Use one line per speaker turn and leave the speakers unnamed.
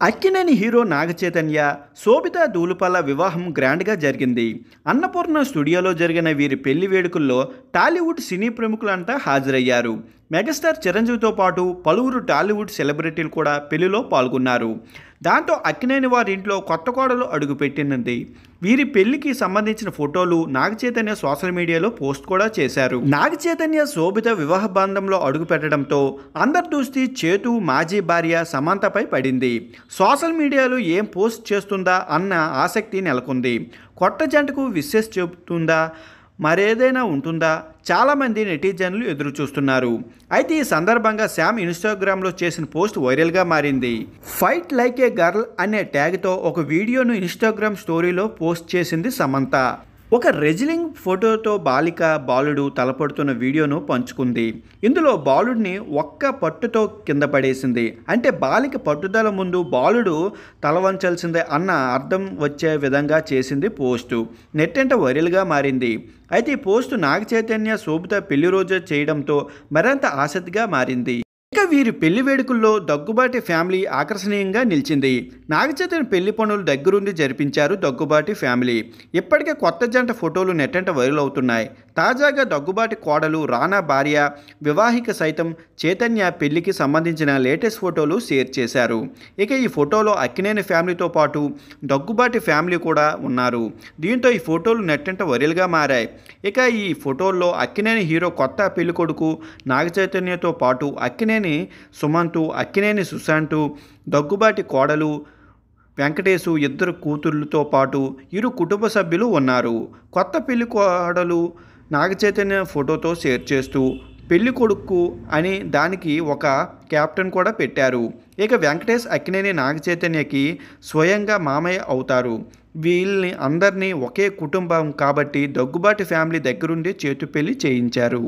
Akkineni hero Naga Chaitanya, శోభిత ధూళిపాల వివాహం గ్రాండ్గా జరిగింది. అన్నపూర్ణ స్టూడియోలో జరిగిన వీరి పెళ్లి వేడుకల్లో టాలీవుడ్ సినీ ప్రముఖులంతా హాజరయ్యారు. మెగాస్టార్ చిరంజీవితో పాటు పలువురు టాలీవుడ్ సెలబ్రిటీలు కూడా పెళ్లిలో పాల్గొన్నారు. దాంతో అక్కినేని వారి ఇంట్లో కొత్త కోడలు అడుగుపెట్టింది. వీరి పెళ్లికి సంబంధించిన ఫోటోలు నాగచైతన్య సోషల్ మీడియాలో పోస్ట్ కూడా చేశారు. నాగచైతన్య శోభిత వివాహ బంధంలో అడుగుపెట్టడంతో అందరి దృష్టి చేతు మాజీ భార్య సమంతపై పడింది. సోషల్ మీడియాలో ఏం పోస్ట్ చేస్తుందా అన్న ఆసక్తి నెలకొంది. కొత్త జంటకు విషెస్ చెబుతుందా, మరేదైనా ఉంటుందా? చాలామంది నెటిజన్లు ఎదురు చూస్తున్నారు. అయితే ఈ సందర్భంగా శామ్ ఇన్స్టాగ్రామ్లో చేసిన పోస్ట్ వైరల్గా మారింది. ఫైట్ లైక్ ఏ గర్ల్ అనే ట్యాగ్తో ఒక వీడియోను ఇన్స్టాగ్రామ్ స్టోరీలో పోస్ట్ చేసింది సమంత. ఒక రెజ్లింగ్ ఫోటోతో బాలిక బాలుడు తలపడుతున్న వీడియోను పంచుకుంది. ఇందులో బాలుడిని ఒక్క పట్టుతో కింద పడేసింది. అంటే బాలిక పట్టుదల ముందు బాలుడు తలవంచాల్సిందే అన్న అర్థం వచ్చే విధంగా చేసింది పోస్టు. నెట్టంట వైరల్గా మారింది. అయితే ఈ పోస్టు నాగచైతన్య శోభిత పెళ్లి రోజు చేయడంతో మరింత ఆసక్తిగా మారింది. ఇక వీరి పెళ్లి వేడుకల్లో దగ్గుబాటి ఫ్యామిలీ ఆకర్షణీయంగా నిలిచింది. నాగచైతన్య పెళ్లి పనులు దగ్గరుండి జరిపించారు దగ్గుబాటి ఫ్యామిలీ. ఇప్పటికే కొత్త జంట ఫోటోలు నెట్టంట వైరల్ అవుతున్నాయి. తాజాగా దగ్గుబాటి కోడలు రానా భార్య వివాహిక సైతం చైతన్య పెళ్లికి సంబంధించిన లేటెస్ట్ ఫోటోలు షేర్ చేశారు. ఇక ఈ ఫోటోలో అక్కినేని ఫ్యామిలీతో పాటు దగ్గుబాటి ఫ్యామిలీ కూడా ఉన్నారు. దీంతో ఈ ఫోటోలు నెట్టంట వైరల్గా మారాయి. ఇక ఈ ఫోటోల్లో అక్కినేని హీరో కొత్త పెళ్లి కొడుకు నాగచైతన్యతో పాటు అక్కినేని సుమంతు, అక్కినేని సుశాంతు, దగ్గుబాటి కోడలు వెంకటేశు ఇద్దరు కూతుళ్లతో పాటు ఇరు కుటుంబ సభ్యులు ఉన్నారు. కొత్త పెళ్లి కోడలు నాగచైతన్య ఫోటోతో షేర్ చేస్తూ పెళ్లి కొడుకు అని దానికి ఒక క్యాప్షన్ కూడా పెట్టారు. ఇక వెంకటేష్ అక్కినేని నాగచైతన్యకి స్వయంగా మామయ్య అవుతారు. వీళ్ళని అందరినీ ఒకే కుటుంబం కాబట్టి దగ్గుబాటి ఫ్యామిలీ దగ్గరుండి చేతు పెళ్లి చేయించారు.